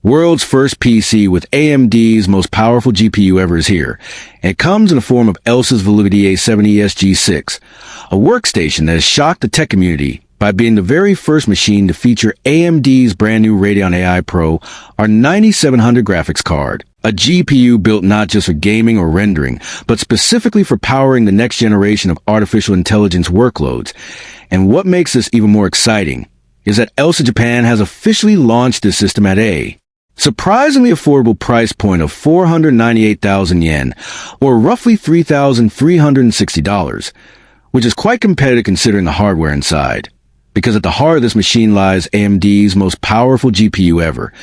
World's first PC with AMD's most powerful GPU ever is here, and it comes in the form of Elsa's Veluga-D A70S G6, a workstation that has shocked the tech community by being the very first machine to feature AMD's brand new Radeon AI Pro R9700 graphics card, a GPU built not just for gaming or rendering, but specifically for powering the next generation of artificial intelligence workloads. And what makes this even more exciting is that Elsa Japan has officially launched this system at a surprisingly affordable price point of 498,000 yen, or roughly $3,360, which is quite competitive considering the hardware inside. Because at the heart of this machine lies AMD's most powerful GPU ever,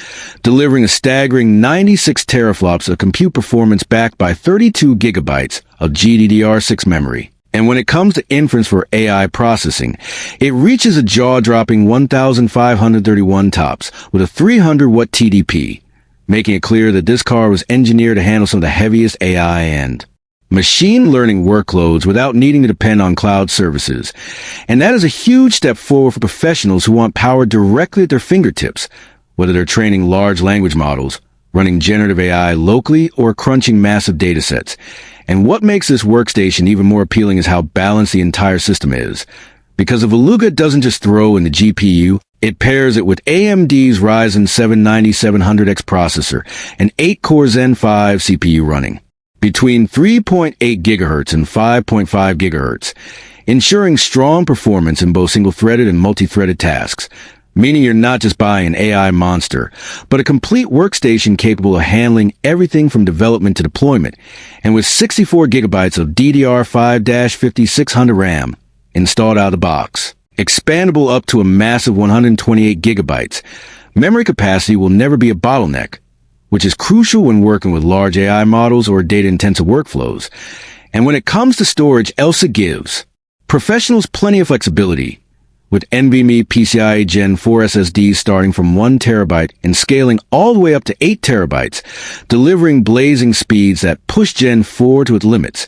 delivering a staggering 96 teraflops of compute performance backed by 32 gigabytes of GDDR6 memory. And when it comes to inference for AI processing, it reaches a jaw-dropping 1,531 TOPS with a 300-watt TDP, making it clear that this card was engineered to handle some of the heaviest AI and machine learning workloads without needing to depend on cloud services. And that is a huge step forward for professionals who want power directly at their fingertips, whether they're training large language models, running generative AI locally, or crunching massive datasets. And what makes this workstation even more appealing is how balanced the entire system is. Because the Veluga doesn't just throw in the GPU, it pairs it with AMD's Ryzen 7 9700X processor and 8-core Zen 5 CPU running between 3.8 GHz and 5.5 GHz, ensuring strong performance in both single-threaded and multi-threaded tasks, meaning you're not just buying an AI monster, but a complete workstation capable of handling everything from development to deployment, and with 64 gigabytes of DDR5-5600 RAM installed out of the box. Expandable up to a massive 128 gigabytes, memory capacity will never be a bottleneck, which is crucial when working with large AI models or data-intensive workflows. And when it comes to storage, Elsa gives professionals plenty of flexibility, with NVMe PCIe Gen4 SSDs starting from 1 terabyte and scaling all the way up to 8 terabytes, delivering blazing speeds that push Gen4 to its limits,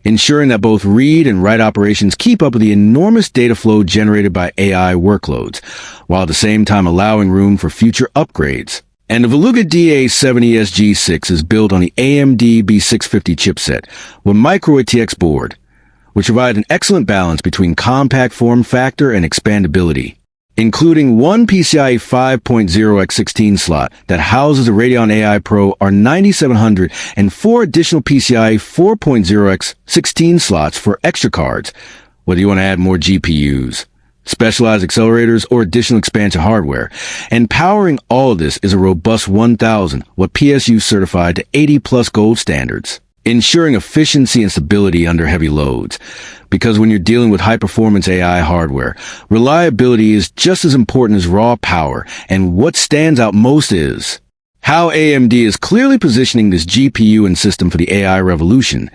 ensuring that both read and write operations keep up with the enormous data flow generated by AI workloads, while at the same time allowing room for future upgrades. And the Veluga-D A70S G6 is built on the AMD B650 chipset with micro ATX board, which provides an excellent balance between compact form factor and expandability, including one PCIe 5.0x16 slot that houses the Radeon AI Pro R9700 and 4 additional PCIe 4.0x16 slots for extra cards, whether you want to add more GPUs, specialized accelerators, or additional expansion hardware. And powering all of this is a robust 1,000-watt PSU certified to 80+ gold standards, ensuring efficiency and stability under heavy loads. Because when you're dealing with high-performance AI hardware, reliability is just as important as raw power, and what stands out most is how AMD is clearly positioning this GPU and system for the AI revolution,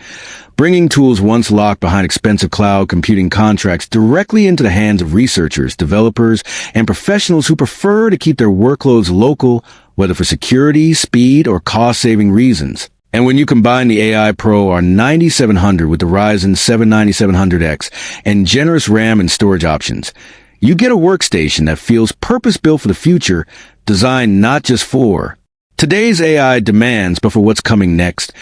bringing tools once locked behind expensive cloud computing contracts directly into the hands of researchers, developers, and professionals who prefer to keep their workloads local, whether for security, speed, or cost-saving reasons. And when you combine the AI Pro R9700 with the Ryzen 7 9700X and generous RAM and storage options, you get a workstation that feels purpose-built for the future, designed not just for today's AI demands, but for what's coming next.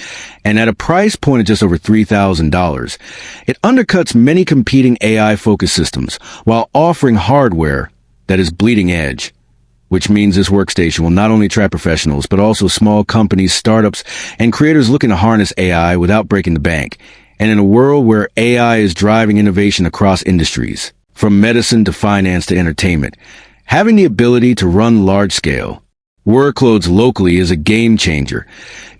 And at a price point of just over $3,000, it undercuts many competing AI-focused systems while offering hardware that is bleeding edge, which means this workstation will not only attract professionals, but also small companies, startups, and creators looking to harness AI without breaking the bank. And in a world where AI is driving innovation across industries, from medicine to finance to entertainment, having the ability to run large-scale workloads locally is a game changer,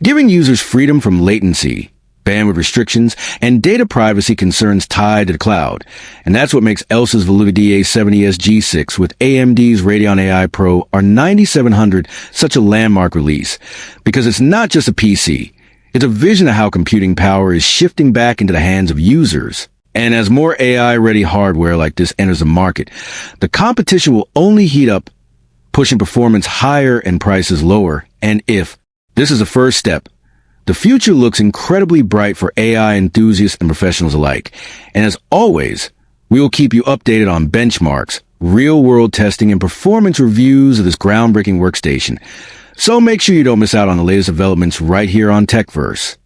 giving users freedom from latency, bandwidth restrictions, and data privacy concerns tied to the cloud. And that's what makes Elsa's Veluga-D A70S G6 with AMD's Radeon AI Pro R9700 such a landmark release. Because it's not just a PC, it's a vision of how computing power is shifting back into the hands of users. And as more AI-ready hardware like this enters the market, the competition will only heat up, pushing performance higher and prices lower. And if this is the first step, the future looks incredibly bright for AI enthusiasts and professionals alike. And as always, we will keep you updated on benchmarks, real-world testing, and performance reviews of this groundbreaking workstation. So make sure you don't miss out on the latest developments right here on TechVerse.